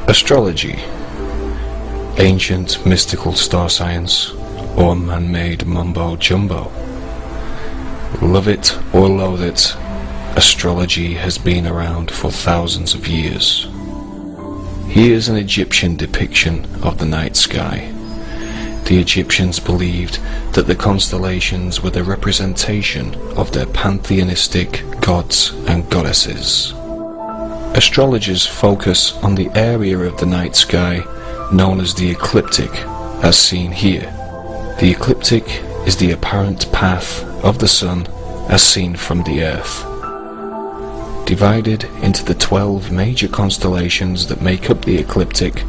Astrology, ancient mystical star science, or man-made mumbo-jumbo. Love it or loathe it, astrology has been around for thousands of years. Here's an Egyptian depiction of the night sky. The Egyptians believed that the constellations were the representation of their pantheistic gods and goddesses. Astrologers focus on the area of the night sky known as the ecliptic, as seen here. The ecliptic is the apparent path of the sun as seen from the earth. Divided into the 12 major constellations that make up the ecliptic,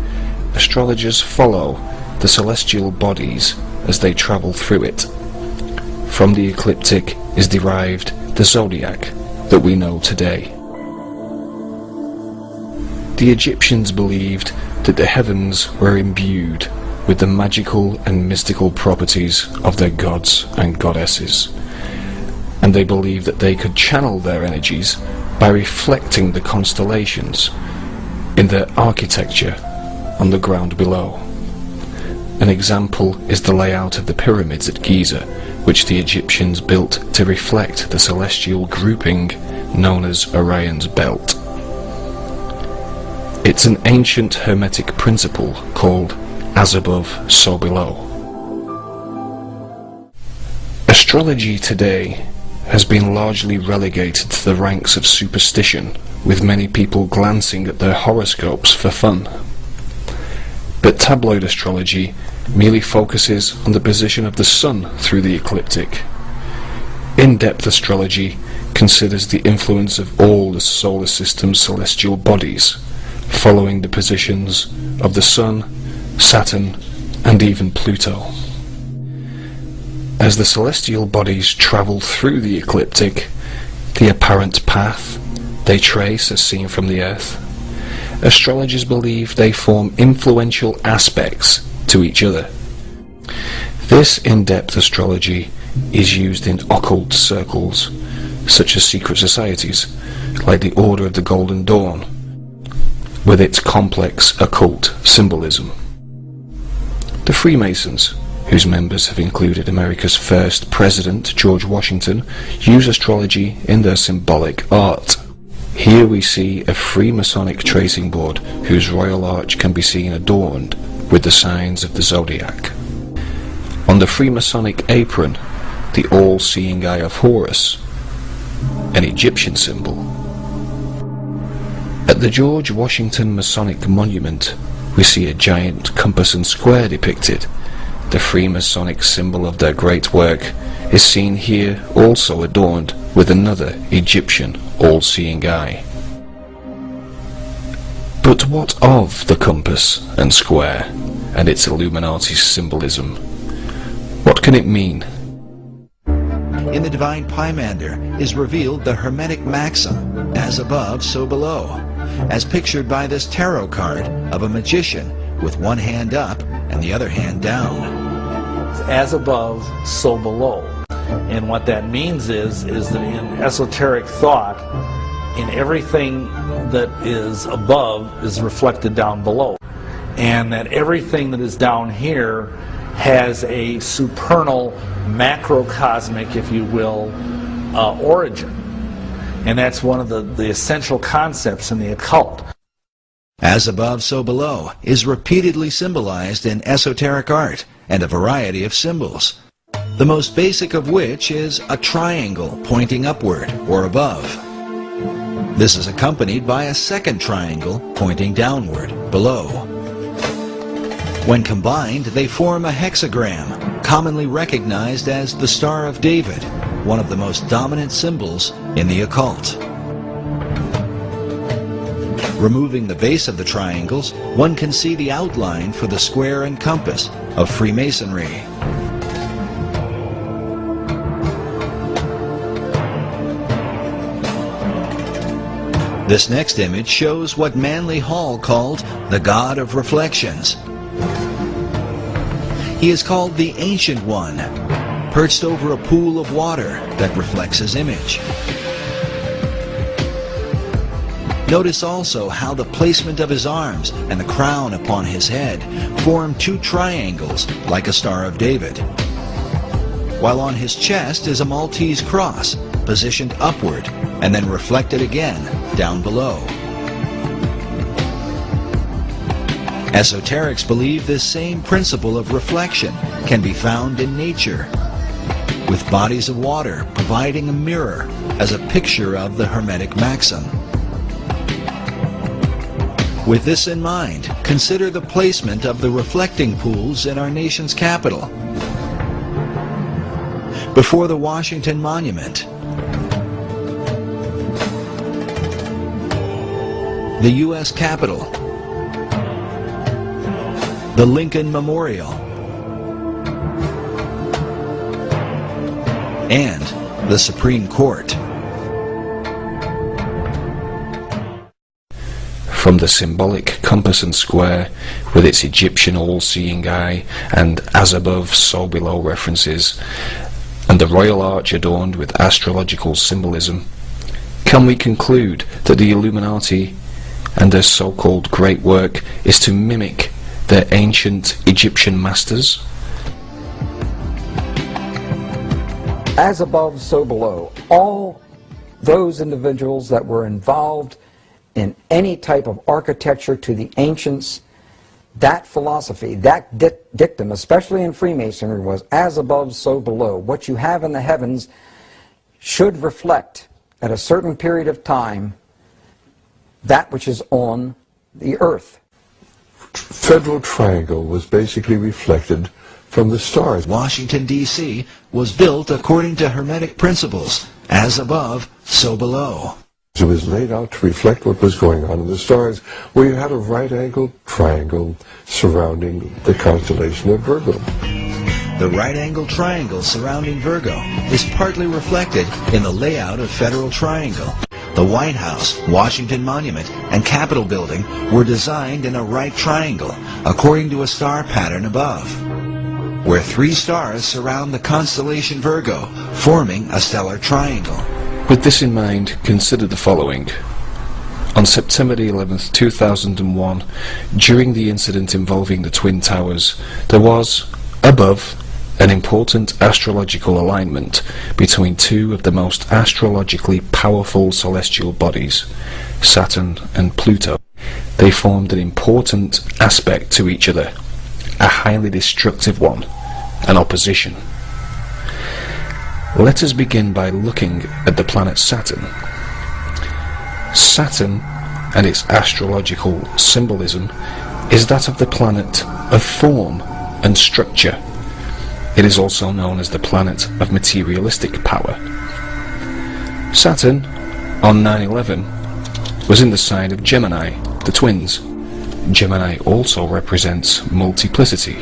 astrologers follow the celestial bodies as they travel through it. From the ecliptic is derived the zodiac that we know today. The Egyptians believed that the heavens were imbued with the magical and mystical properties of their gods and goddesses, and they believed that they could channel their energies by reflecting the constellations in their architecture on the ground below. An example is the layout of the pyramids at Giza, which the Egyptians built to reflect the celestial grouping known as Orion's belt. It's an ancient hermetic principle called as above, so below. Astrology today has been largely relegated to the ranks of superstition, with many people glancing at their horoscopes for fun. But tabloid astrology merely focuses on the position of the sun through the ecliptic. In-depth astrology considers the influence of all the solar system's celestial bodies, following the positions of the Sun, Saturn, and even Pluto. As the celestial bodies travel through the ecliptic, the apparent path they trace as seen from the Earth, astrologers believe they form influential aspects to each other. This in-depth astrology is used in occult circles, such as secret societies, like the Order of the Golden Dawn, with its complex occult symbolism. The Freemasons, whose members have included America's first president, George Washington, use astrology in their symbolic art. Here we see a Freemasonic tracing board whose royal arch can be seen adorned with the signs of the zodiac. On the Freemasonic apron, the all-seeing eye of Horus, an Egyptian symbol. At the George Washington Masonic Monument, we see a giant compass and square depicted. The Freemasonic symbol of their great work is seen here, also adorned with another Egyptian all-seeing eye. But what of the compass and square and its Illuminati symbolism? What can it mean? In the Divine Pymander is revealed the Hermetic maxim, as above, so below, as pictured by this tarot card of a magician with one hand up and the other hand down. As above, so below. And what that means is that in esoteric thought, in everything that is above is reflected down below. And that everything that is down here has a supernal, macrocosmic, if you will, origin. And that's one of the essential concepts in the occult. As above, so below is repeatedly symbolized in esoteric art and a variety of symbols, the most basic of which is a triangle pointing upward or above. This is accompanied by a second triangle pointing downward, below. When combined, they form a hexagram, commonly recognized as the Star of David, one of the most dominant symbols in the occult. Removing the base of the triangles, one can see the outline for the square and compass of Freemasonry. This next image shows what Manly Hall called the God of Reflections. He is called the Ancient One, perched over a pool of water that reflects his image. Notice also how the placement of his arms and the crown upon his head form two triangles like a Star of David, while on his chest is a Maltese cross positioned upward and then reflected again down below. Esoterics believe this same principle of reflection can be found in nature, with bodies of water providing a mirror as a picture of the Hermetic maxim. With this in mind, consider the placement of the reflecting pools in our nation's capital. Before the Washington Monument, the U.S. Capitol, the Lincoln Memorial, and the Supreme Court. From the symbolic compass and square, with its Egyptian all-seeing eye and as above, so below references, and the royal arch adorned with astrological symbolism, can we conclude that the Illuminati and their so-called great work is to mimic their ancient Egyptian masters? As above, so below. All those individuals that were involved in any type of architecture to the ancients, that philosophy, that dictum, especially in Freemasonry, was as above, so below. What you have in the heavens should reflect, at a certain period of time, that which is on the earth. Federal Triangle was basically reflected from the stars. Washington, D.C. was built according to Hermetic principles, as above, so below. It was laid out to reflect what was going on in the stars, where you had a right-angled triangle surrounding the constellation of Virgo. The right-angled triangle surrounding Virgo is partly reflected in the layout of Federal Triangle. The White House, Washington Monument, and Capitol Building were designed in a right triangle, according to a star pattern above, where three stars surround the constellation Virgo, forming a stellar triangle. With this in mind, consider the following. On September the 11th, 2001, during the incident involving the Twin Towers, there was, above, an important astrological alignment between two of the most astrologically powerful celestial bodies, Saturn and Pluto. They formed an important aspect to each other, a highly destructive one, an opposition. Let us begin by looking at the planet Saturn. Saturn, and its astrological symbolism, is that of the planet of form and structure. It is also known as the planet of materialistic power. Saturn, on 9/11, was in the sign of Gemini, the twins. Gemini also represents multiplicity.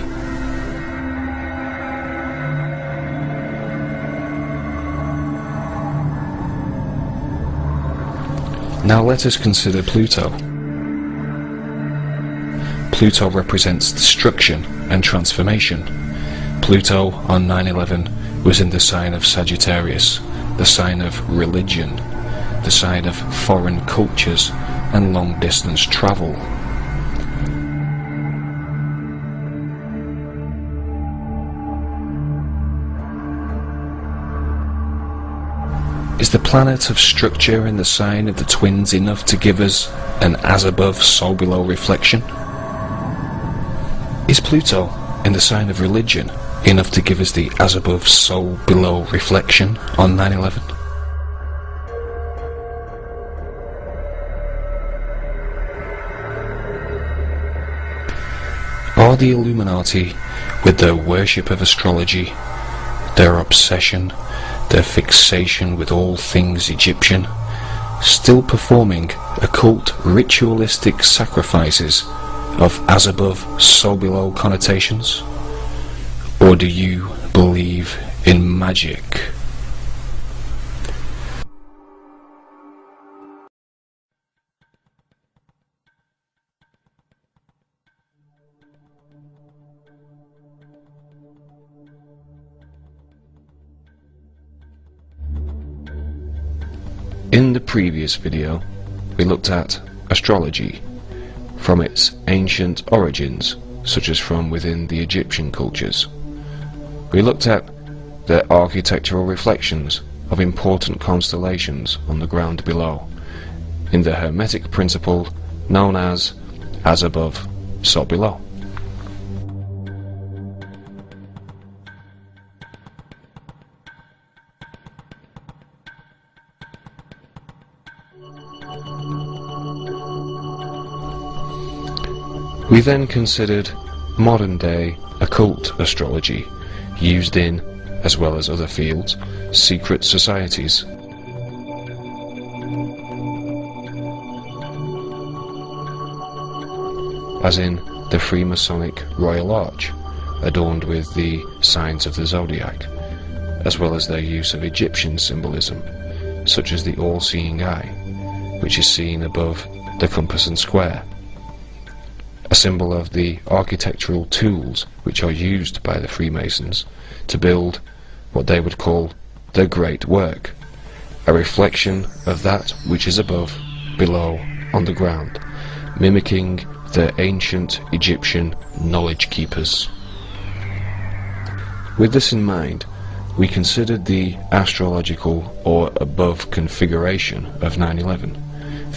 Now let us consider Pluto. Pluto represents destruction and transformation. Pluto on 9/11 was in the sign of Sagittarius, the sign of religion, the sign of foreign cultures and long-distance travel. Is the planet of structure in the sign of the twins enough to give us an as above, so below reflection? Is Pluto in the sign of religion enough to give us the as above, so below reflection on 9/11? Are the Illuminati, with their worship of astrology, their obsession, their fixation with all things Egyptian, still performing occult ritualistic sacrifices of as above, so below connotations? Or do you believe in magic? In the previous video, we looked at astrology from its ancient origins, such as from within the Egyptian cultures. We looked at the architectural reflections of important constellations on the ground below, in the Hermetic principle known as above, so below. We then considered modern-day occult astrology, used in, as well as other fields, secret societies. As in the Freemasonic Royal Arch, adorned with the signs of the zodiac, as well as their use of Egyptian symbolism, such as the all-seeing eye, which is seen above the compass and square, a symbol of the architectural tools which are used by the Freemasons to build what they would call the Great Work, a reflection of that which is above, below, on the ground, mimicking the ancient Egyptian knowledge keepers. With this in mind, we considered the astrological or above configuration of 9/11,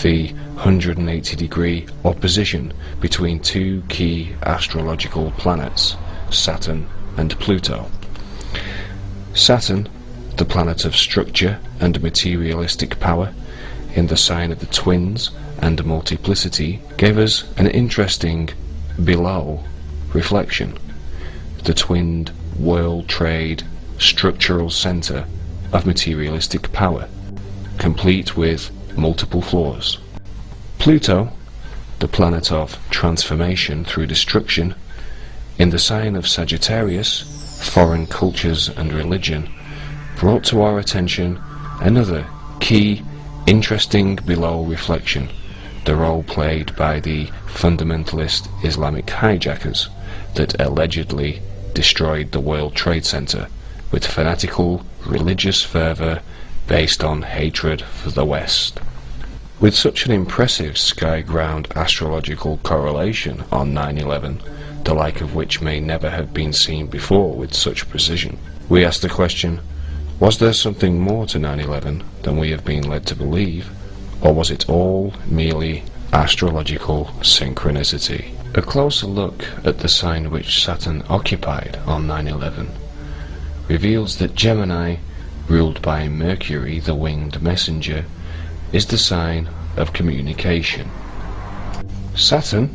the 180-degree opposition between two key astrological planets, Saturn and Pluto. Saturn, the planet of structure and materialistic power, in the sign of the twins and multiplicity, gave us an interesting below reflection, the twinned world trade structural center of materialistic power, complete with multiple floors. Pluto, the planet of transformation through destruction, in the sign of Sagittarius, foreign cultures and religion, brought to our attention another key, interesting below reflection, the role played by the fundamentalist Islamic hijackers that allegedly destroyed the World Trade Center with fanatical religious fervor based on hatred for the West. With such an impressive sky-ground astrological correlation on 9/11, the like of which may never have been seen before with such precision, we ask the question, was there something more to 9/11 than we have been led to believe, or was it all merely astrological synchronicity? A closer look at the sign which Saturn occupied on 9/11 reveals that Gemini, ruled by Mercury, the winged messenger, is the sign of communication. Saturn,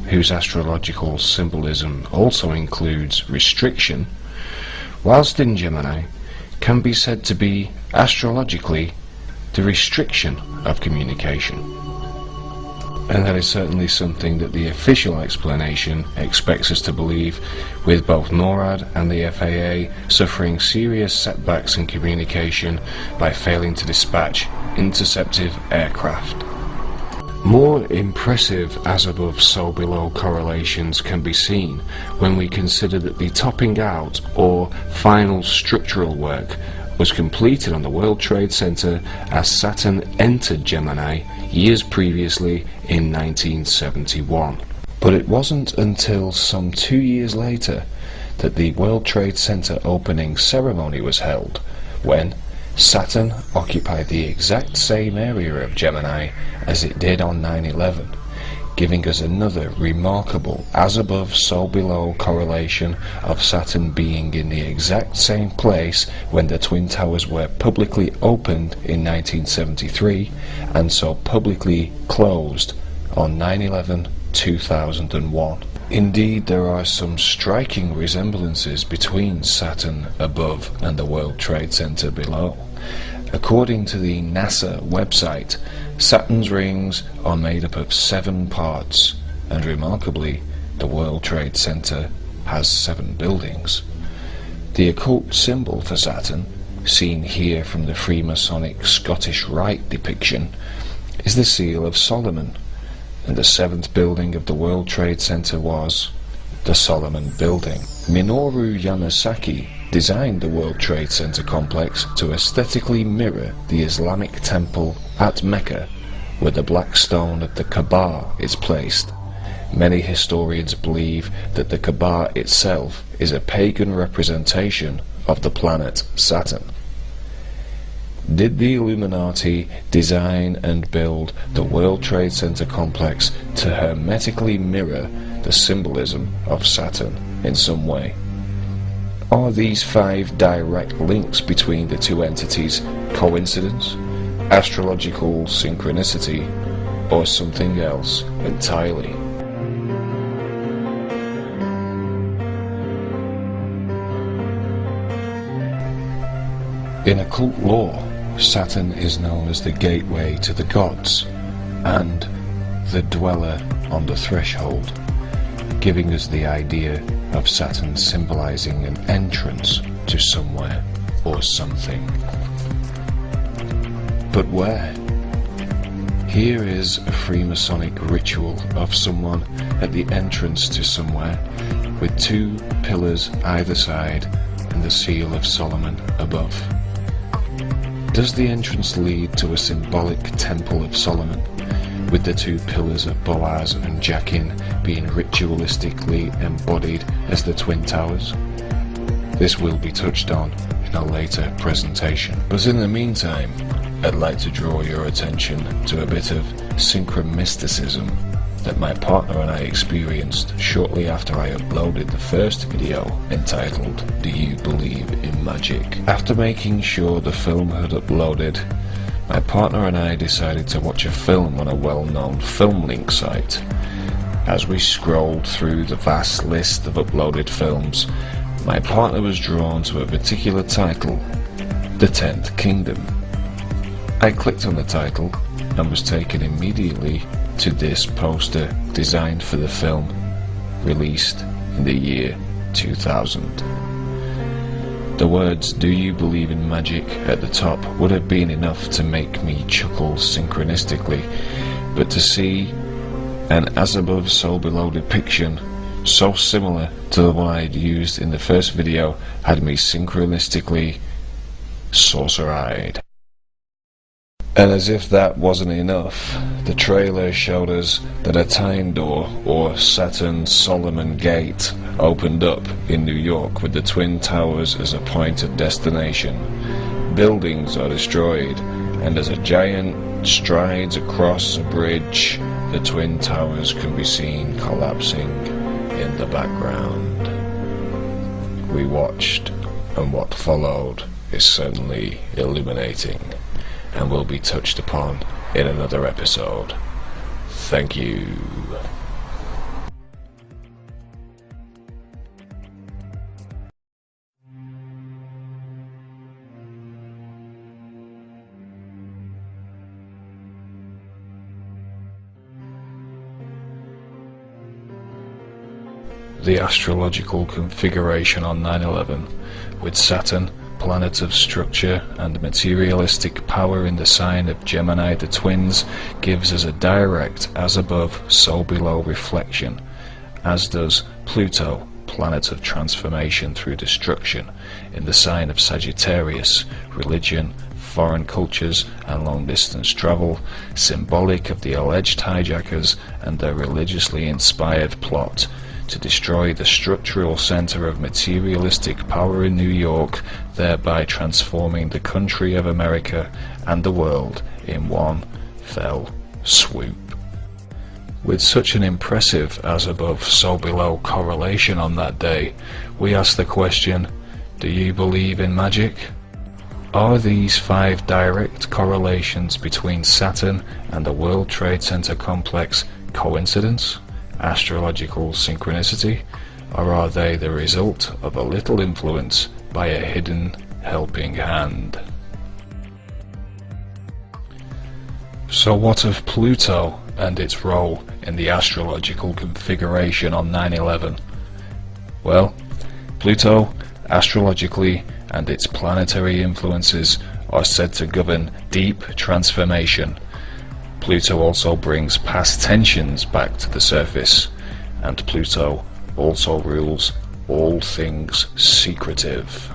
whose astrological symbolism also includes restriction, whilst in Gemini, can be said to be astrologically the restriction of communication. And that is certainly something that the official explanation expects us to believe, with both NORAD and the FAA suffering serious setbacks in communication by failing to dispatch interceptive aircraft. More impressive as above so below correlations can be seen when we consider that the topping out or final structural work was completed on the World Trade Center as Saturn entered Gemini years previously in 1971. But it wasn't until some 2 years later that the World Trade Center opening ceremony was held, when Saturn occupied the exact same area of Gemini as it did on 9/11, giving us another remarkable as above so below correlation of Saturn being in the exact same place when the Twin Towers were publicly opened in 1973 and so publicly closed on 9/11/2001. Indeed, there are some striking resemblances between Saturn above and the World Trade Center below. According to the NASA website, Saturn's rings are made up of 7 parts, and remarkably, the World Trade Center has 7 buildings. The occult symbol for Saturn, seen here from the Freemasonic Scottish Rite depiction, is the Seal of Solomon, and the 7th building of the World Trade Center was the Solomon Building. Minoru Yamasaki designed the World Trade Center complex to aesthetically mirror the Islamic temple at Mecca where the black stone of the Kaaba is placed. Many historians believe that the Kaaba itself is a pagan representation of the planet Saturn. Did the Illuminati design and build the World Trade Center complex to hermetically mirror the symbolism of Saturn in some way? Are these 5 direct links between the two entities coincidence, astrological synchronicity, or something else entirely? In occult lore, Saturn is known as the gateway to the gods and the dweller on the threshold, giving us the idea of Saturn symbolizing an entrance to somewhere or something. But where? Here is a Freemasonic ritual of someone at the entrance to somewhere, with 2 pillars either side and the seal of Solomon above. Does the entrance lead to a symbolic Temple of Solomon, with the 2 pillars of Boaz and Jachin being ritualistically embodied as the Twin Towers? This will be touched on in a later presentation. But in the meantime, I'd like to draw your attention to a bit of synchromysticism that my partner and I experienced shortly after I uploaded the first video entitled "Do You Believe in Magic?" After making sure the film had uploaded, my partner and I decided to watch a film on a well-known film link site. As we scrolled through the vast list of uploaded films, my partner was drawn to a particular title, The 10th Kingdom. I clicked on the title and was taken immediately to this poster designed for the film, released in the year 2000. The words "Do you believe in magic?" at the top would have been enough to make me chuckle synchronistically, but to see an as above so below depiction so similar to the one I'd used in the first video had me synchronistically saucer-eyed. And as if that wasn't enough, the trailer showed us that a time door, or Saturn Solomon Gate, opened up in New York with the Twin Towers as a point of destination. Buildings are destroyed, and as a giant strides across a bridge, the Twin Towers can be seen collapsing in the background. We watched, and what followed is certainly illuminating, and will be touched upon in another episode. Thank you. The astrological configuration on 9/11, with Saturn, planet of structure and materialistic power, in the sign of Gemini, the twins, gives us a direct as above so below reflection, as does Pluto, planet of transformation through destruction, in the sign of Sagittarius, religion, foreign cultures and long distance travel, symbolic of the alleged hijackers and their religiously inspired plot to destroy the structural center of materialistic power in New York, thereby transforming the country of America and the world in one fell swoop. With such an impressive as above so below correlation on that day, we ask the question, do you believe in magic? Are these 5 direct correlations between Saturn and the World Trade Center complex coincidence, astrological synchronicity, or are they the result of a little influence by a hidden helping hand? So what of Pluto and its role in the astrological configuration on 9/11? Well, Pluto, astrologically, and its planetary influences are said to govern deep transformation. Pluto also brings past tensions back to the surface, and Pluto also rules all things secretive.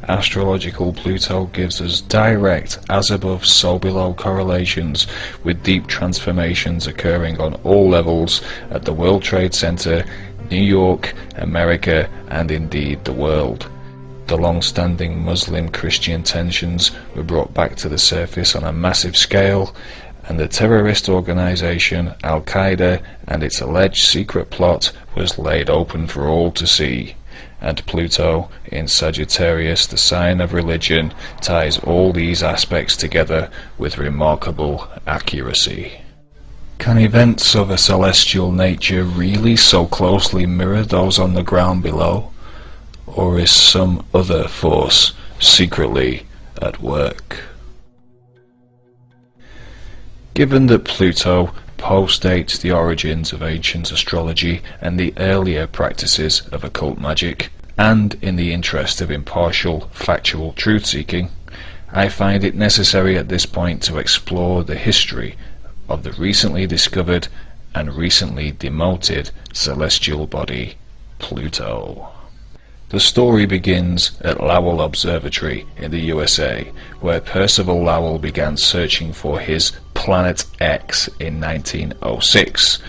astrological Pluto gives us direct as above so below correlations with deep transformations occurring on all levels at the World Trade Center, New York, America, and indeed the world. The long-standing Muslim-Christian tensions were brought back to the surface on a massive scale, and the terrorist organization Al-Qaeda and its alleged secret plot was laid open for all to see. And Pluto, in Sagittarius, the sign of religion, ties all these aspects together with remarkable accuracy. Can events of a celestial nature really so closely mirror those on the ground below? Or is some other force secretly at work? Given that Pluto postdates the origins of ancient astrology and the earlier practices of occult magic, and in the interest of impartial, factual truth-seeking, I find it necessary at this point to explore the history of the recently discovered and recently demoted celestial body, Pluto. The story begins at Lowell Observatory in the USA, where Percival Lowell began searching for his Planet X in 1906.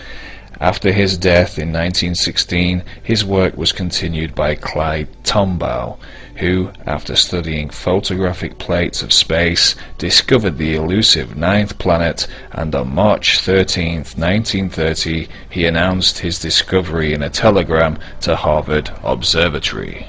After his death in 1916, his work was continued by Clyde Tombaugh, who, after studying photographic plates of space, discovered the elusive ninth planet, and on March 13, 1930, he announced his discovery in a telegram to Harvard Observatory.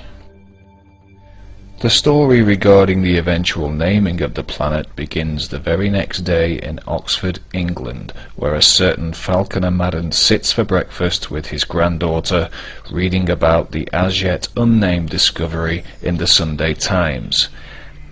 The story regarding the eventual naming of the planet begins the very next day in Oxford, England, where a certain Falconer Madden sits for breakfast with his granddaughter, reading about the as yet unnamed discovery in the Sunday Times.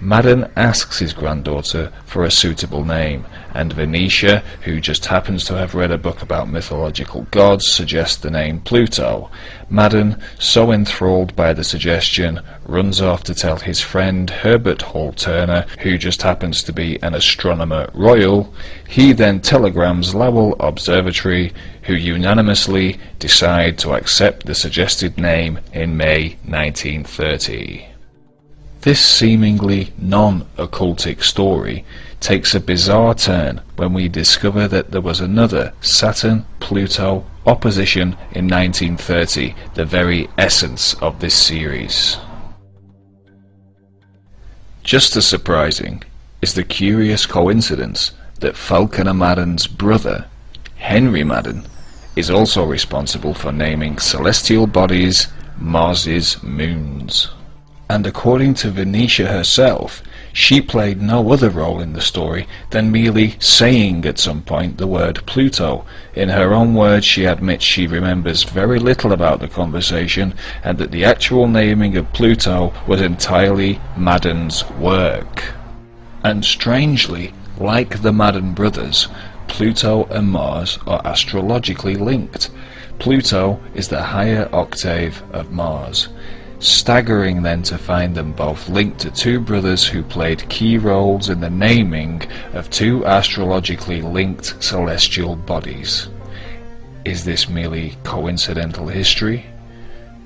Madden asks his granddaughter for a suitable name, and Venetia, who just happens to have read a book about mythological gods, suggests the name Pluto. Madden, so enthralled by the suggestion, runs off to tell his friend Herbert Hall Turner, who just happens to be an astronomer royal. He then telegrams Lowell Observatory, who unanimously decide to accept the suggested name in May 1930. This seemingly non-occultic story takes a bizarre turn when we discover that there was another Saturn-Pluto opposition in 1930, the very essence of this series. Just as surprising is the curious coincidence that Falconer Madden's brother, Henry Madden, is also responsible for naming celestial bodies Mars's moons. And according to Venetia herself, she played no other role in the story than merely saying at some point the word Pluto. In her own words, she admits she remembers very little about the conversation, and that the actual naming of Pluto was entirely Madden's work. And strangely, like the Madden brothers, Pluto and Mars are astrologically linked. Pluto is the higher octave of Mars. Staggering then to find them both linked to two brothers who played key roles in the naming of two astrologically linked celestial bodies. Is this merely coincidental history?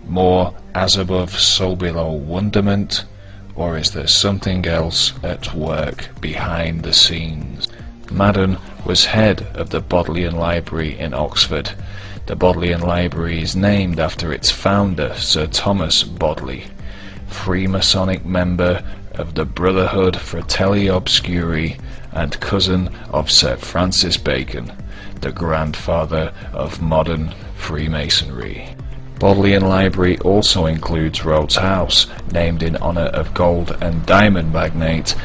More as above so below wonderment? Or is there something else at work behind the scenes? Madden was head of the Bodleian Library in Oxford. The Bodleian Library is named after its founder, Sir Thomas Bodley, Freemasonic member of the Brotherhood Fratelli Obscuri and cousin of Sir Francis Bacon, the grandfather of modern Freemasonry. Bodleian Library also includes Rhodes House, named in honour of gold and diamond magnate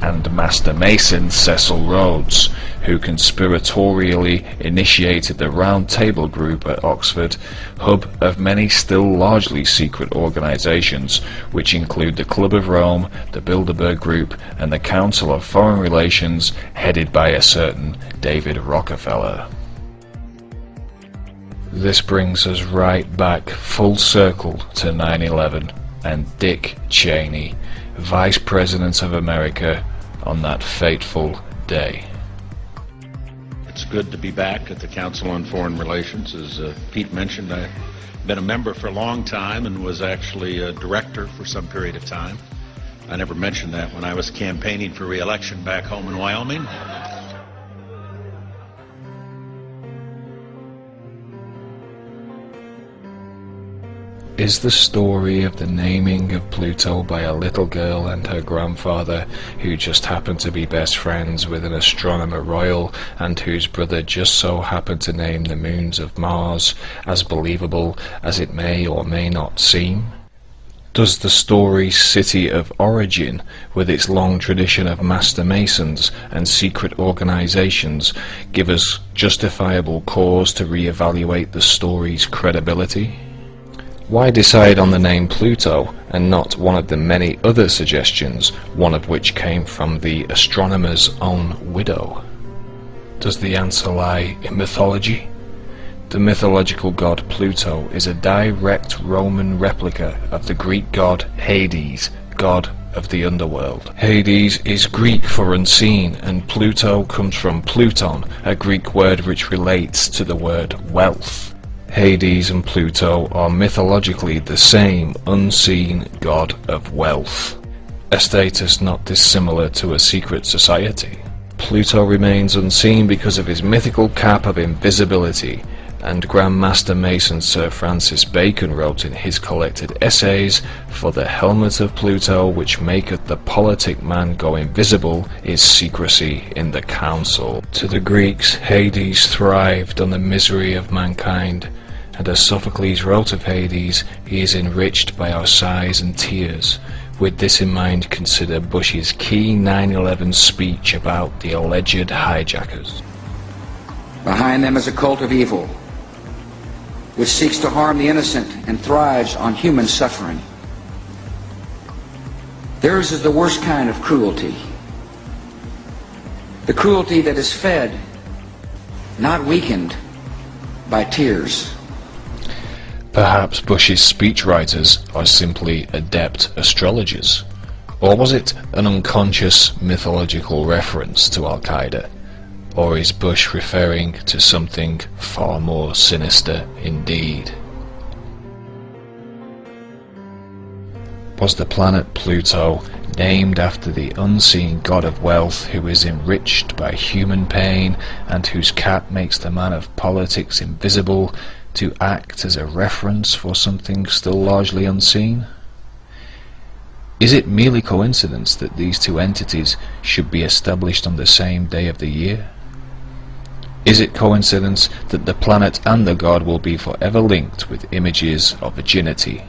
and Master Mason Cecil Rhodes, who conspiratorially initiated the Round Table Group at Oxford, hub of many still largely secret organisations, which include the Club of Rome, the Bilderberg Group, and the Council of Foreign Relations, headed by a certain David Rockefeller. This brings us right back full circle to 9/11 and Dick Cheney, Vice President of America, on that fateful day. It's good to be back at the Council on Foreign Relations. As Pete mentioned, I've been a member for a long time and was actually a director for some period of time. I never mentioned that when I was campaigning for re-election back home in Wyoming. Is the story of the naming of Pluto by a little girl and her grandfather, who just happened to be best friends with an astronomer royal and whose brother just so happened to name the moons of Mars, as believable as it may or may not seem? Does the story City of Origin, with its long tradition of master masons and secret organizations, give us justifiable cause to re-evaluate the story's credibility? Why decide on the name Pluto and not one of the many other suggestions, one of which came from the astronomer's own widow? Does the answer lie in mythology? The mythological god Pluto is a direct Roman replica of the Greek god Hades, god of the underworld. Hades is Greek for unseen, and Pluto comes from Pluton, a Greek word which relates to the word wealth. Hades and Pluto are mythologically the same unseen god of wealth, a status not dissimilar to a secret society. Pluto remains unseen because of his mythical cap of invisibility, and Grand Master Mason Sir Francis Bacon wrote in his collected essays, "For the helmet of Pluto which maketh the politic man go invisible is secrecy in the council." To the Greeks, Hades thrived on the misery of mankind, and as Sophocles wrote of Hades, he is enriched by our sighs and tears. With this in mind, consider Bush's key 9/11 speech about the alleged hijackers. Behind them is a cult of evil, which seeks to harm the innocent and thrives on human suffering. Theirs is the worst kind of cruelty. The cruelty that is fed, not weakened, by tears. Perhaps Bush's speechwriters are simply adept astrologers. Or was it an unconscious mythological reference to Al-Qaeda? Or is Bush referring to something far more sinister indeed? Was the planet Pluto named after the unseen god of wealth who is enriched by human pain and whose cap makes the man of politics invisible, to act as a reference for something still largely unseen? Is it merely coincidence that these two entities should be established on the same day of the year? Is it coincidence that the planet and the god will be forever linked with images of virginity?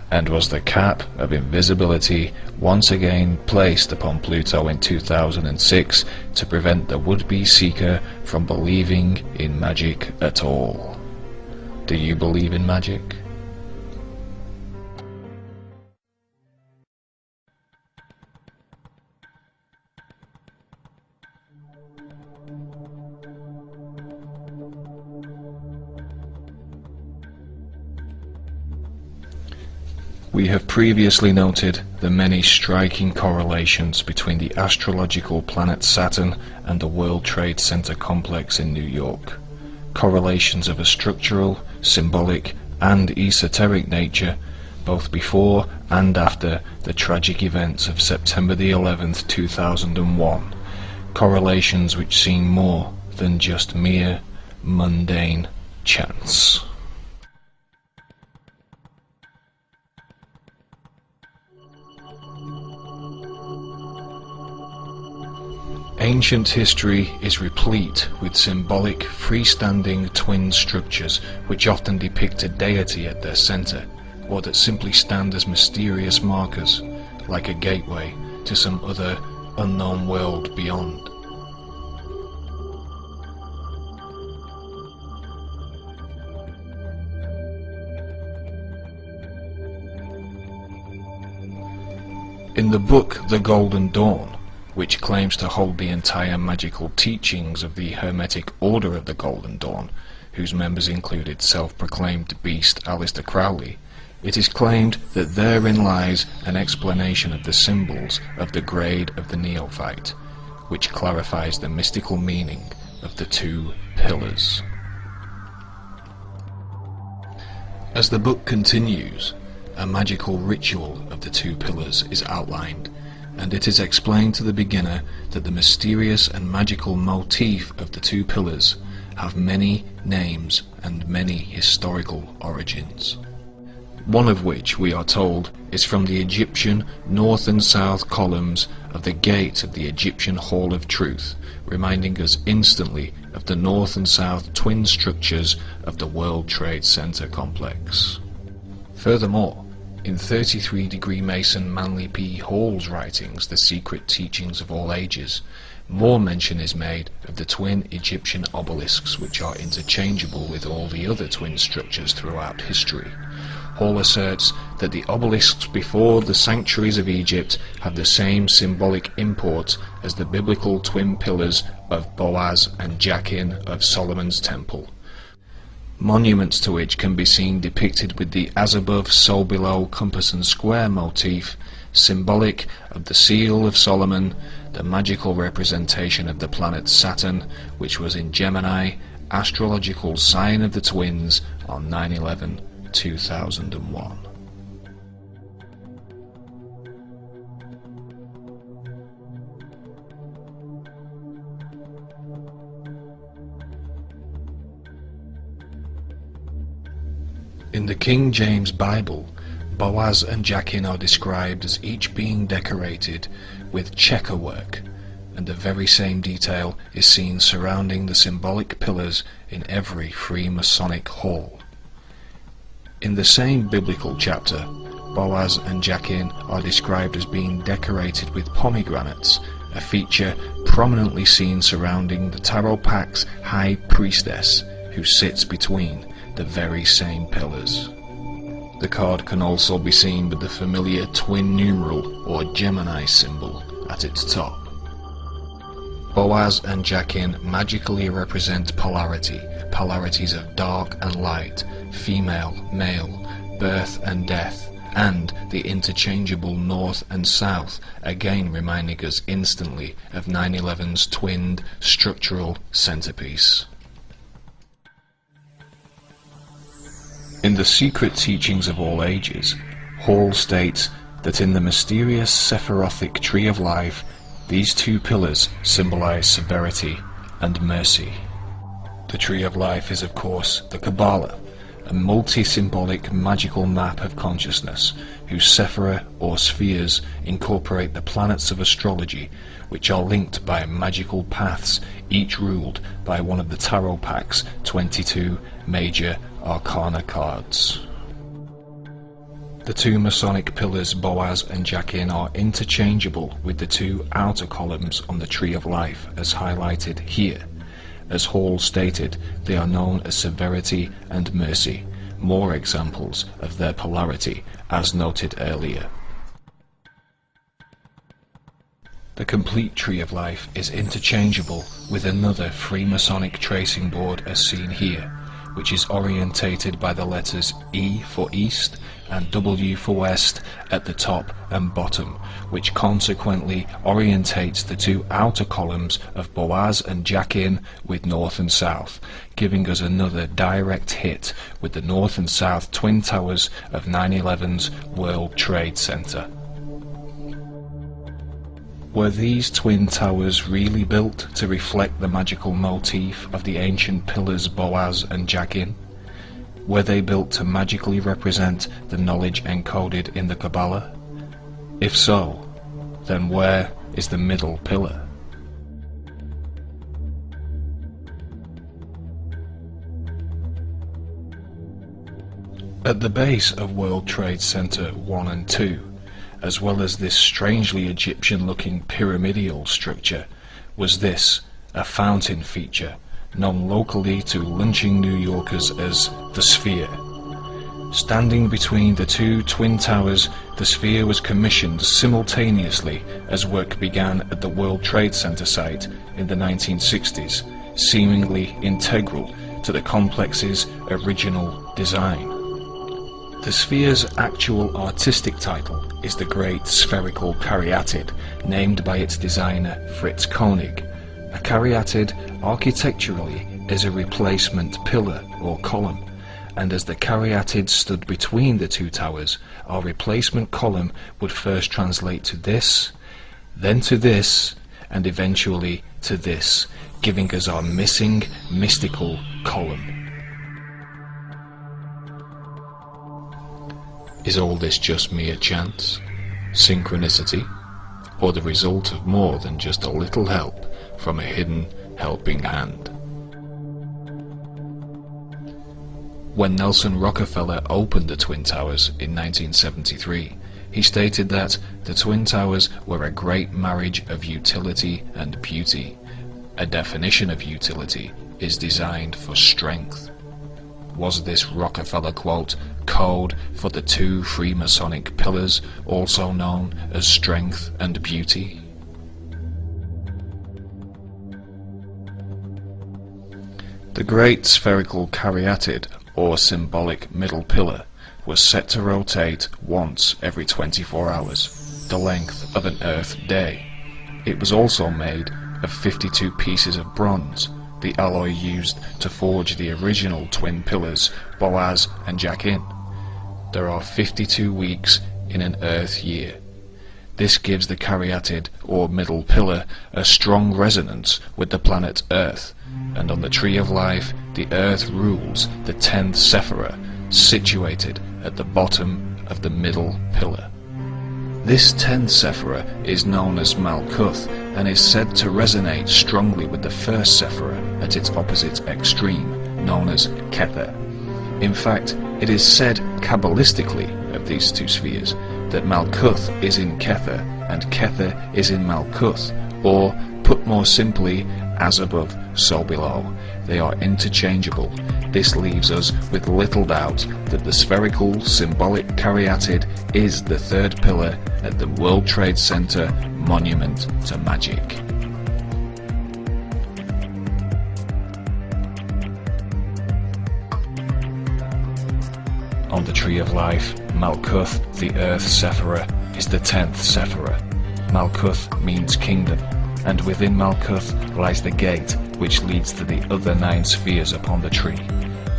And was the cap of invisibility once again placed upon Pluto in 2006 to prevent the would-be seeker from believing in magic at all? Do you believe in magic? We have previously noted the many striking correlations between the astrological planet Saturn and the World Trade Center complex in New York. Correlations of a structural, symbolic, and esoteric nature, both before and after the tragic events of September the 11th, 2001. Correlations which seem more than just mere mundane chance. Ancient history is replete with symbolic, freestanding twin structures which often depict a deity at their center, or that simply stand as mysterious markers, like a gateway to some other unknown world beyond. In the book The Golden Dawn, which claims to hold the entire magical teachings of the Hermetic Order of the Golden Dawn, whose members included self-proclaimed beast Aleister Crowley, it is claimed that therein lies an explanation of the symbols of the grade of the neophyte, which clarifies the mystical meaning of the two pillars. As the book continues, a magical ritual of the two pillars is outlined, and it is explained to the beginner that the mysterious and magical motif of the two pillars have many names and many historical origins. One of which, we are told, is from the Egyptian north and south columns of the gate of the Egyptian Hall of Truth, reminding us instantly of the north and south twin structures of the World Trade Center complex. Furthermore, in 33-degree Mason Manly P. Hall's writings, The Secret Teachings of All Ages, more mention is made of the twin Egyptian obelisks, which are interchangeable with all the other twin structures throughout history. Hall asserts that the obelisks before the sanctuaries of Egypt have the same symbolic import as the biblical twin pillars of Boaz and Jachin of Solomon's Temple, monuments to which can be seen depicted with the as above, so below compass and square motif, symbolic of the seal of Solomon, the magical representation of the planet Saturn, which was in Gemini, astrological sign of the twins, on 9/11/2001. In the King James Bible, Boaz and Jachin are described as each being decorated with checker work, and the very same detail is seen surrounding the symbolic pillars in every Freemasonic hall. In the same biblical chapter, Boaz and Jachin are described as being decorated with pomegranates, a feature prominently seen surrounding the Tarot Pack's High Priestess, who sits between the very same pillars. The card can also be seen with the familiar twin numeral or Gemini symbol at its top. Boaz and Jachin magically represent polarity, polarities of dark and light, female, male, birth and death, and the interchangeable north and south, again reminding us instantly of 9/11's twinned structural centerpiece. In The Secret Teachings of All Ages, Hall states that in the mysterious Sephirothic Tree of Life, these two pillars symbolize severity and mercy. The Tree of Life is, of course, the Kabbalah, a multi-symbolic magical map of consciousness, whose sephira or spheres incorporate the planets of astrology, which are linked by magical paths, each ruled by one of the Tarot Pack's 22 major Arcana cards. The two Masonic pillars Boaz and Jachin are interchangeable with the two outer columns on the Tree of Life, as highlighted here. As Hall stated, they are known as severity and mercy, more examples of their polarity, as noted earlier. The complete Tree of Life is interchangeable with another Freemasonic tracing board as seen here, which is orientated by the letters E for East and W for West at the top and bottom, which consequently orientates the two outer columns of Boaz and Jachin with North and South, giving us another direct hit with the North and South twin towers of 9/11's World Trade Center. Were these twin towers really built to reflect the magical motif of the ancient pillars Boaz and Jachin? Were they built to magically represent the knowledge encoded in the Kabbalah? If so, then where is the middle pillar? At the base of World Trade Center 1 and 2, as well as this strangely Egyptian-looking pyramidal structure, was this, a fountain feature, known locally to lynching New Yorkers as the Sphere. Standing between the two twin towers, the Sphere was commissioned simultaneously as work began at the World Trade Center site in the 1960s, seemingly integral to the complex's original design. The Sphere's actual artistic title is the Great Spherical Caryatid, named by its designer Fritz Koenig. A caryatid architecturally is a replacement pillar or column, and as the caryatid stood between the two towers, our replacement column would first translate to this, then to this, and eventually to this, giving us our missing mystical column. Is all this just mere chance, synchronicity, or the result of more than just a little help from a hidden helping hand? When Nelson Rockefeller opened the Twin Towers in 1973, he stated that the Twin Towers were a great marriage of utility and beauty. A definition of utility is designed for strength. Was this Rockefeller quote code for the two Freemasonic pillars, also known as strength and beauty? The great spherical caryatid, or symbolic middle pillar, was set to rotate once every 24 hours, the length of an Earth day. It was also made of 52 pieces of bronze, the alloy used to forge the original twin pillars Boaz and Jachin. There are 52 weeks in an Earth year. This gives the caryatid, or middle pillar, a strong resonance with the planet Earth, and on the Tree of Life, the Earth rules the 10th Sephirah, situated at the bottom of the middle pillar. This 10th Sephirah is known as Malkuth, and is said to resonate strongly with the first Sephirah at its opposite extreme, known as Kether. In fact, it is said Kabbalistically of these two spheres that Malkuth is in Kether and Kether is in Malkuth, or, put more simply, as above, so below. They are interchangeable. This leaves us with little doubt that the spherical, symbolic caryatid is the third pillar at the World Trade Center Monument to Magic. On the Tree of Life, Malkuth, the Earth Sephirah, is the 10th Sephirah. Malkuth means kingdom, and within Malkuth lies the gate which leads to the other 9 spheres upon the tree.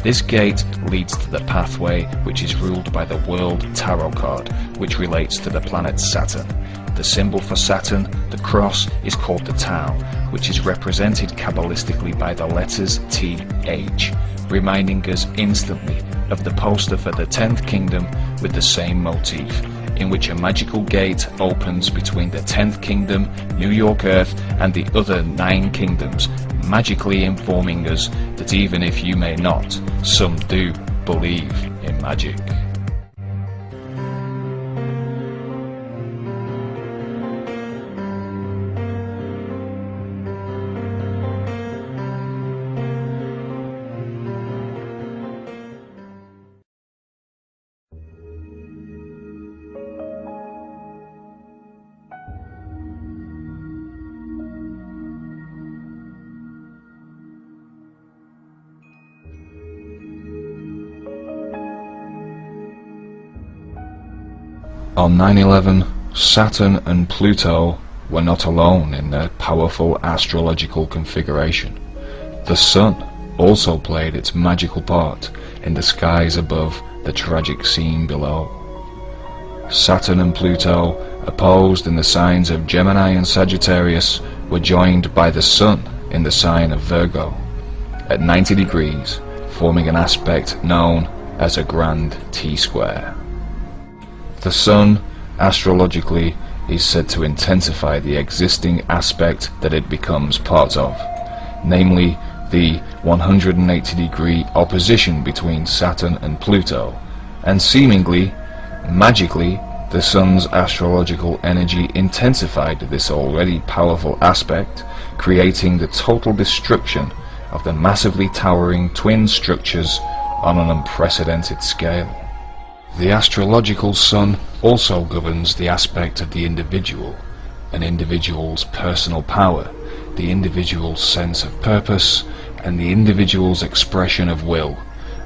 This gate leads to the pathway which is ruled by the World Tarot card, which relates to the planet Saturn. The symbol for Saturn, the cross, is called the Tau, which is represented Kabbalistically by the letters TH, reminding us instantly of the poster for the 10th Kingdom with the same motif, in which a magical gate opens between the 10th Kingdom, New York Earth, and the other 9 kingdoms, magically informing us that even if you may not, some do believe in magic. On 9/11, Saturn and Pluto were not alone in their powerful astrological configuration. The Sun also played its magical part in the skies above the tragic scene below. Saturn and Pluto, opposed in the signs of Gemini and Sagittarius, were joined by the Sun in the sign of Virgo, at 90 degrees, forming an aspect known as a grand T-square. The Sun, astrologically, is said to intensify the existing aspect that it becomes part of, namely the 180-degree opposition between Saturn and Pluto, and seemingly, magically, the Sun's astrological energy intensified this already powerful aspect, creating the total destruction of the massively towering twin structures on an unprecedented scale. The astrological Sun also governs the aspect of the individual, an individual's personal power, the individual's sense of purpose, and the individual's expression of will.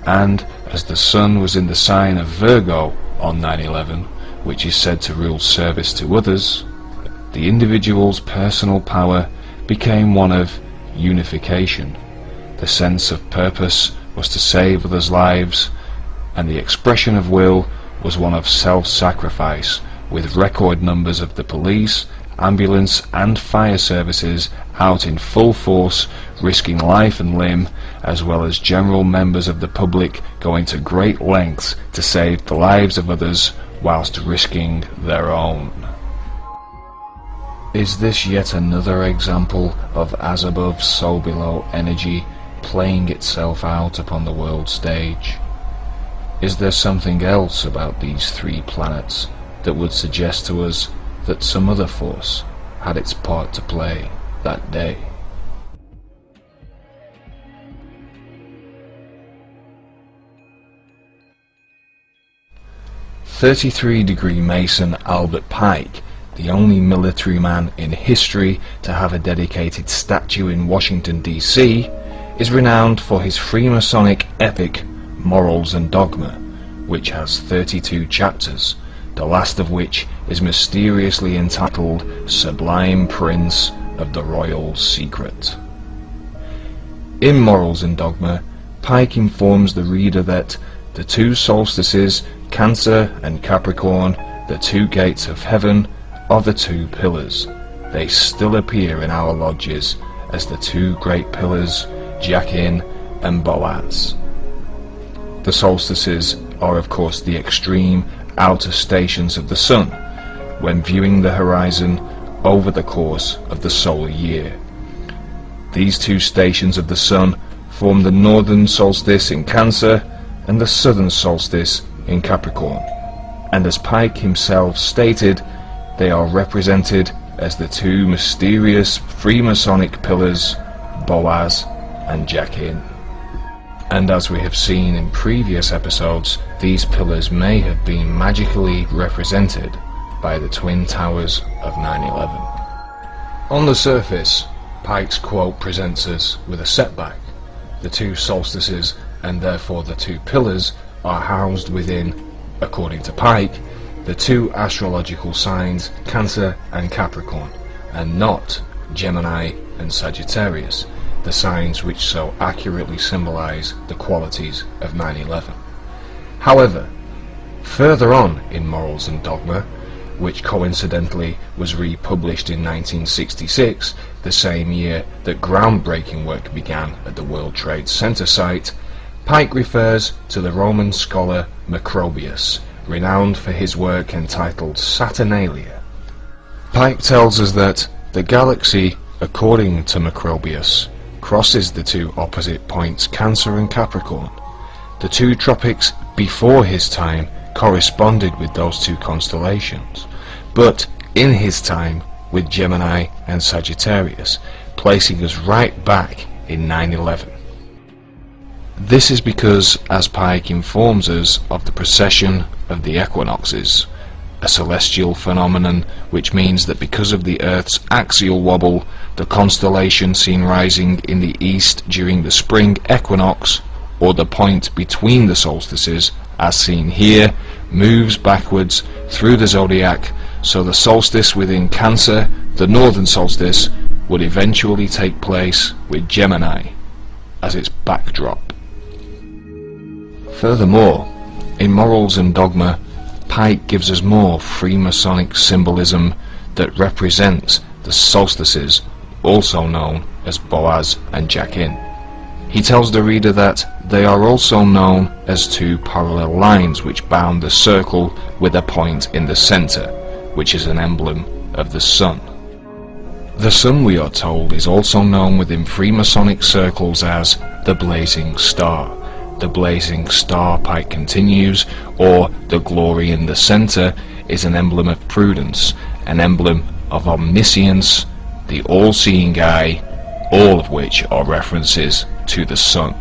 And as the Sun was in the sign of Virgo on 9/11, which is said to rule service to others, the individual's personal power became one of unification. The sense of purpose was to save others' lives, and the expression of will was one of self-sacrifice, with record numbers of the police, ambulance and fire services out in full force, risking life and limb, as well as general members of the public going to great lengths to save the lives of others whilst risking their own. Is this yet another example of as above so below energy playing itself out upon the world stage? Is there something else about these three planets that would suggest to us that some other force had its part to play that day? "33-degree Mason Albert Pike, the only military man in history to have a dedicated statue in Washington, D.C., is renowned for his Freemasonic epic Morals and Dogma, which has 32 chapters, the last of which is mysteriously entitled Sublime Prince of the Royal Secret. In Morals and Dogma, Pike informs the reader that the two solstices, Cancer and Capricorn, the two gates of heaven, are the two pillars. They still appear in our lodges as the two great pillars, Jachin and Boaz. The solstices are of course the extreme outer stations of the sun when viewing the horizon over the course of the solar year. These two stations of the sun form the northern solstice in Cancer and the southern solstice in Capricorn, and as Pike himself stated, they are represented as the two mysterious Freemasonic pillars, Boaz and Jachin. And as we have seen in previous episodes, these pillars may have been magically represented by the twin towers of 9/11. On the surface, Pike's quote presents us with a setback. The two solstices, and therefore the two pillars, are housed within, according to Pike, the two astrological signs Cancer and Capricorn, and not Gemini and Sagittarius, the signs which so accurately symbolize the qualities of 9/11. However, further on in Morals and Dogma, which coincidentally was republished in 1966, the same year that groundbreaking work began at the World Trade Center site, Pike refers to the Roman scholar Macrobius, renowned for his work entitled Saturnalia. Pike tells us that the galaxy, according to Macrobius, crosses the two opposite points Cancer and Capricorn. The two tropics before his time corresponded with those two constellations, but in his time with Gemini and Sagittarius, placing us right back in 9/11. This is because, as Pike informs us of the precession of the equinoxes, a celestial phenomenon which means that because of the Earth's axial wobble, the constellation seen rising in the east during the spring equinox, or the point between the solstices, as seen here, moves backwards through the zodiac, so the solstice within Cancer, the northern solstice, would eventually take place with Gemini as its backdrop. Furthermore, in Morals and Dogma, Pike gives us more Freemasonic symbolism that represents the solstices, also known as Boaz and Jachin. He tells the reader that they are also known as two parallel lines which bound the circle with a point in the center, which is an emblem of the sun. The sun, we are told, is also known within Freemasonic circles as the blazing star. The blazing star, Pike continues, or the glory in the center, is an emblem of prudence, an emblem of omniscience, the all-seeing eye, all of which are references to the sun.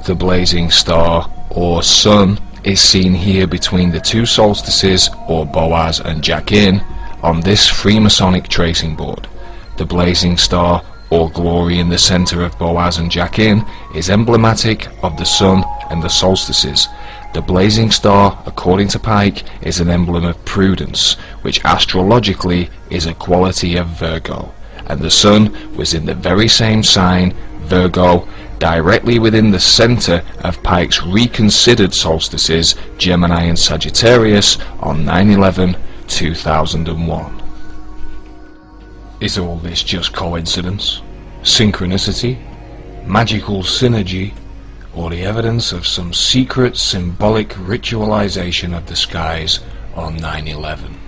The blazing star, or sun, is seen here between the two solstices, or Boaz and Jachin, on this Freemasonic tracing board. The blazing star, or glory in the center of Boaz and Jachin, is emblematic of the sun and the solstices. The blazing star, according to Pike, is an emblem of prudence, which astrologically is a quality of Virgo, and the sun was in the very same sign Virgo, directly within the centre of Pike's reconsidered solstices, Gemini and Sagittarius, on 9/11/2001. Is all this just coincidence, synchronicity, magical synergy, or the evidence of some secret symbolic ritualization of the skies on 9/11?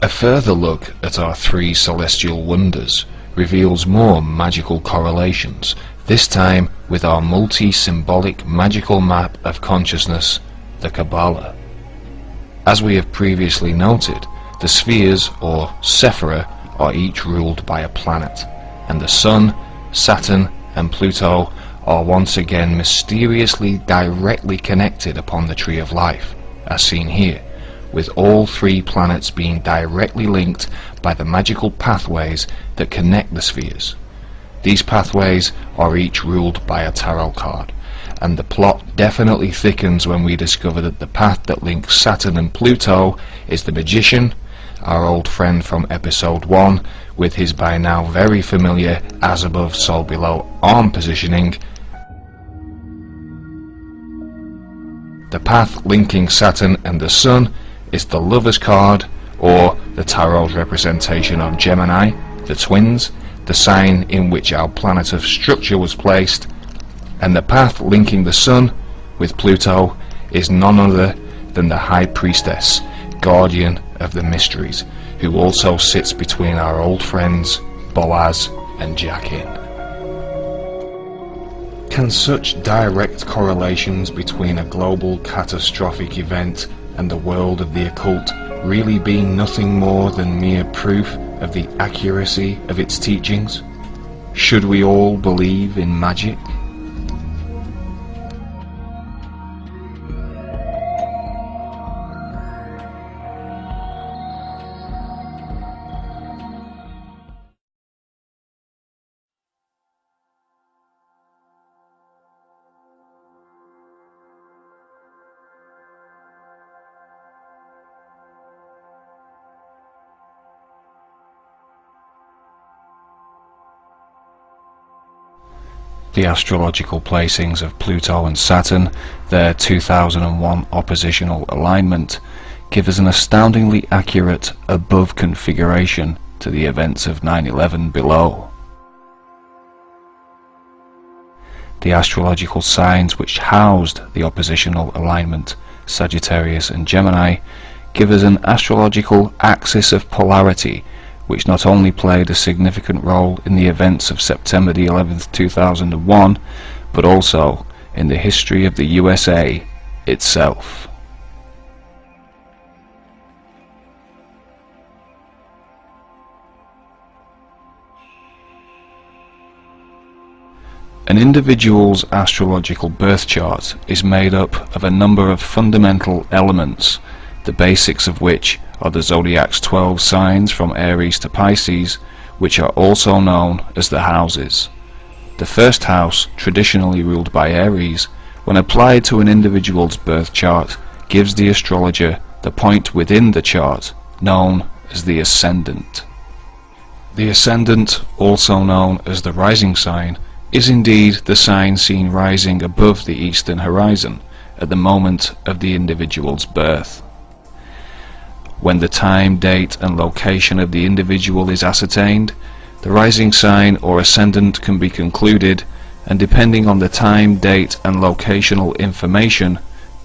A further look at our three celestial wonders reveals more magical correlations, this time with our multi-symbolic magical map of consciousness, the Kabbalah. As we have previously noted, the spheres, or Sephira, are each ruled by a planet, and the Sun, Saturn, and Pluto are once again mysteriously directly connected upon the Tree of Life, as seen here, with all three planets being directly linked by the magical pathways that connect the spheres. These pathways are each ruled by a tarot card, and the plot definitely thickens when we discover that the path that links Saturn and Pluto is the Magician, our old friend from episode 1, with his by now very familiar as above so below arm positioning. The path linking Saturn and the Sun is the Lover's card, or the tarot's representation of Gemini, the twins, the sign in which our planet of structure was placed, and the path linking the Sun with Pluto is none other than the High Priestess, guardian of the mysteries, who also sits between our old friends Boaz and Jachin. Can such direct correlations between a global catastrophic event and the world of the occult really be nothing more than mere proof of the accuracy of its teachings? Should we all believe in magic? The astrological placings of Pluto and Saturn, their 2001 oppositional alignment, give us an astoundingly accurate above configuration to the events of 9/11 below. The astrological signs which housed the oppositional alignment, Sagittarius and Gemini, give us an astrological axis of polarity which not only played a significant role in the events of September the 11th, 2001, but also in the history of the USA itself. An individual's astrological birth chart is made up of a number of fundamental elements, the basics of which are the zodiac's 12 signs from Aries to Pisces, which are also known as the houses. The first house, traditionally ruled by Aries, when applied to an individual's birth chart, gives the astrologer the point within the chart known as the ascendant. The ascendant, also known as the rising sign, is indeed the sign seen rising above the eastern horizon at the moment of the individual's birth. When the time, date and location of the individual is ascertained, the rising sign or ascendant can be concluded, and depending on the time, date and locational information,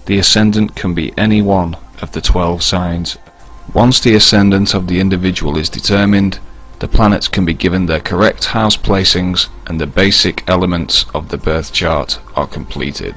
the ascendant can be any one of the 12 signs. Once the ascendant of the individual is determined, the planets can be given their correct house placings and the basic elements of the birth chart are completed.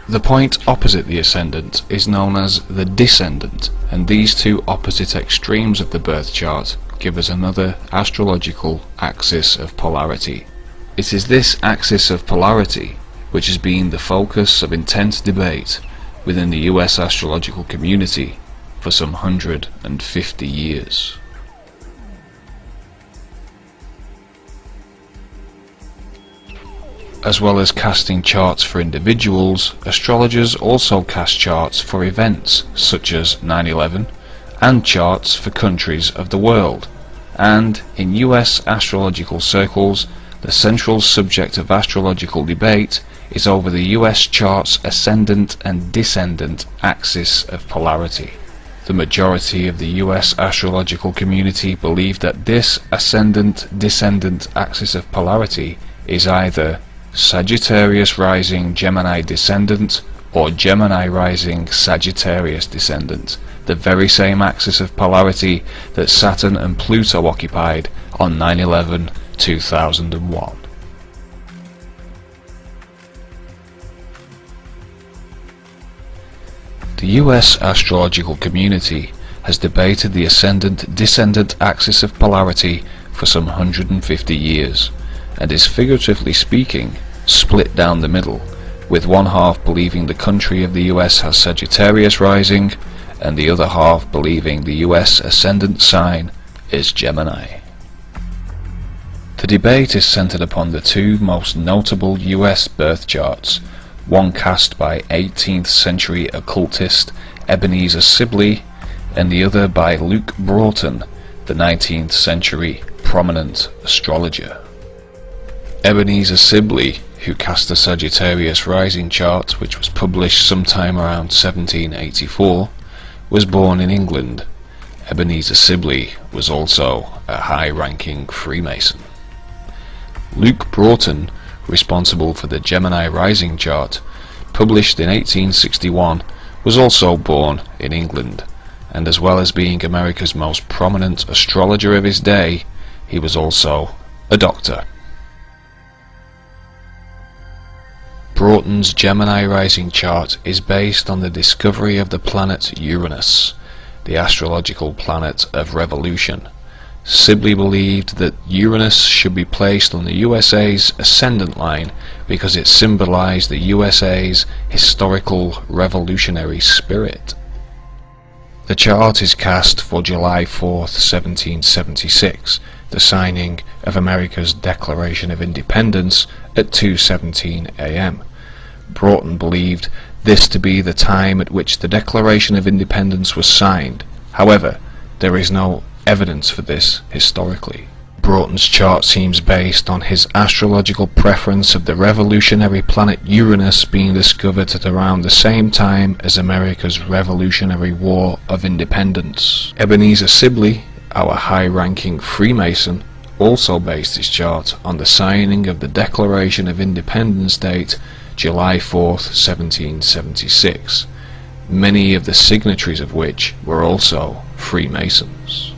The point opposite the ascendant is known as the descendant, and these two opposite extremes of the birth chart give us another astrological axis of polarity. It is this axis of polarity which has been the focus of intense debate within the US astrological community for some 150 years. As well as casting charts for individuals, astrologers also cast charts for events such as 9/11 and charts for countries of the world, and in US astrological circles The central subject of astrological debate is over the US chart's ascendant and descendant axis of polarity. The majority of the US astrological community believe that this ascendant-descendant axis of polarity is either Sagittarius rising Gemini descendant or Gemini rising Sagittarius descendant, the very same axis of polarity that Saturn and Pluto occupied on 9/11/2001. The US astrological community has debated the ascendant-descendant axis of polarity for some 150 years, and is, figuratively speaking, split down the middle, with one half believing the country of the US has Sagittarius rising, and the other half believing the US ascendant sign is Gemini. The debate is centered upon the two most notable US birth charts, one cast by 18th century occultist Ebenezer Sibley, and the other by Luke Broughton, the 19th century prominent astrologer. Ebenezer Sibley, who cast a Sagittarius rising chart which was published sometime around 1784, was born in England. Ebenezer Sibley was also a high-ranking Freemason. Luke Broughton, responsible for the Gemini rising chart, published in 1861, was also born in England, and as well as being America's most prominent astrologer of his day, he was also a doctor. Broughton's Gemini rising chart is based on the discovery of the planet Uranus, the astrological planet of revolution. Sibley believed that Uranus should be placed on the USA's ascendant line because it symbolized the USA's historical revolutionary spirit. The chart is cast for July 4th, 1776, the signing of America's Declaration of Independence at 2:17 a.m. Broughton believed this to be the time at which the Declaration of Independence was signed. However, there is no evidence for this historically. Broughton's chart seems based on his astrological preference of the revolutionary planet Uranus being discovered at around the same time as America's Revolutionary War of Independence. Ebenezer Sibley, our high-ranking Freemason, also based his chart on the signing of the Declaration of Independence date July 4th, 1776, many of the signatories of which were also Freemasons.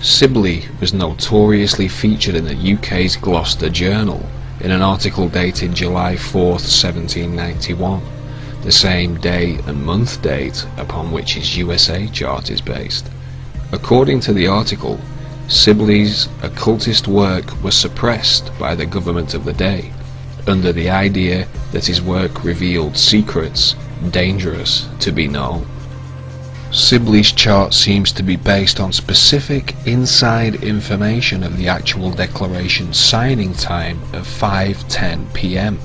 Sibley was notoriously featured in the UK's Gloucester Journal in an article dated July 4th, 1791, the same day and month date upon which his USA chart is based. According to the article, Sibley's occultist work was suppressed by the government of the day, under the idea that his work revealed secrets dangerous to be known. Sibley's chart seems to be based on specific inside information of the actual declaration signing time of 5:10 p.m.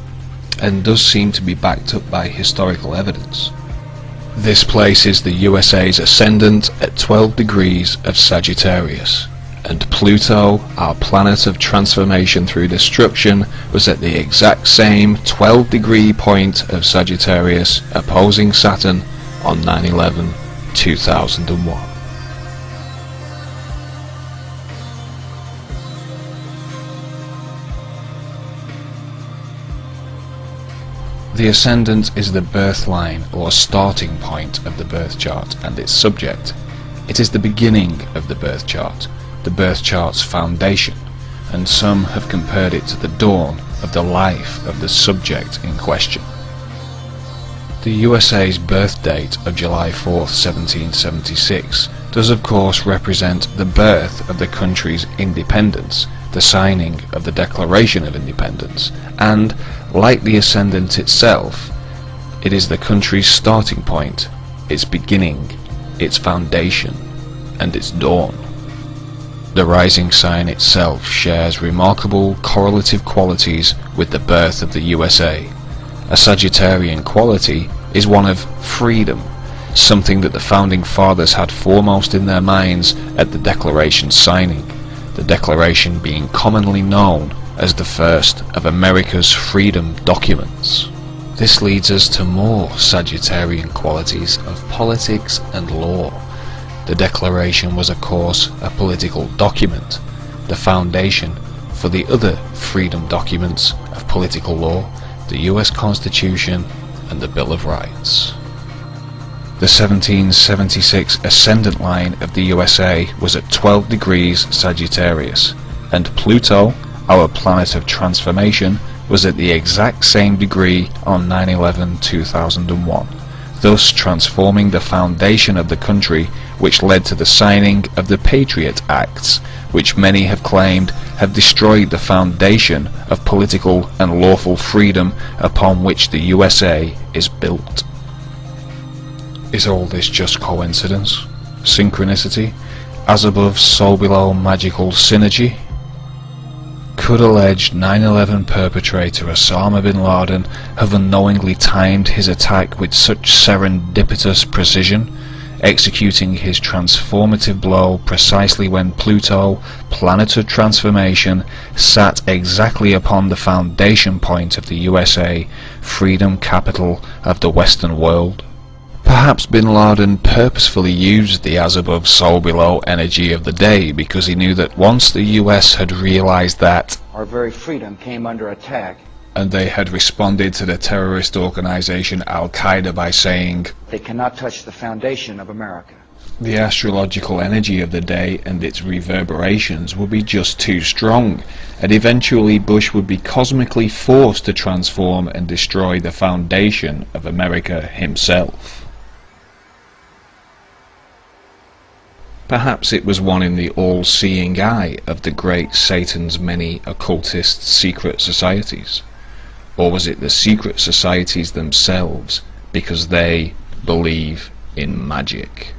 and does seem to be backed up by historical evidence. This places the USA's ascendant at 12 degrees of Sagittarius, and Pluto, our planet of transformation through destruction, was at the exact same 12-degree point of Sagittarius opposing Saturn on 9/11/2001. The ascendant is the birth line or starting point of the birth chart and its subject. It is the beginning of the birth chart's foundation, and some have compared it to the dawn of the life of the subject in question. The USA's birth date of July 4th, 1776 does of course represent the birth of the country's independence, the signing of the Declaration of Independence, and, like the ascendant itself, it is the country's starting point, its beginning, its foundation, and its dawn. The rising sign itself shares remarkable correlative qualities with the birth of the USA. A Sagittarian quality is one of freedom, something that the Founding Fathers had foremost in their minds at the Declaration signing, the Declaration being commonly known as the first of America's freedom documents. This leads us to more Sagittarian qualities of politics and law. The Declaration was, of course, a political document, the foundation for the other freedom documents of political law, the US Constitution and the Bill of Rights. The 1776 ascendant line of the USA was at 12 degrees Sagittarius, and Pluto, our planet of transformation, was at the exact same degree on 9/11/2001, thus transforming the foundation of the country, which led to the signing of the Patriot Acts, which many have claimed have destroyed the foundation of political and lawful freedom upon which the USA is built. Is all this just coincidence? Synchronicity? As above, so below magical synergy? Could alleged 9/11 perpetrator Osama bin Laden have unknowingly timed his attack with such serendipitous precision, executing his transformative blow precisely when Pluto, planet of transformation, sat exactly upon the foundation point of the USA, freedom capital of the Western world? Perhaps bin Laden purposefully used the as above so below energy of the day because he knew that once the US had realized that Our very freedom came under attack. And they had responded to the terrorist organization Al-Qaeda by saying, They cannot touch the foundation of America. the astrological energy of the day and its reverberations would be just too strong, and eventually Bush would be cosmically forced to transform and destroy the foundation of America himself. Perhaps it was one in the all-seeing eye of the great Satan's many occultist secret societies. Or was it the secret societies themselves, because they believe in magic?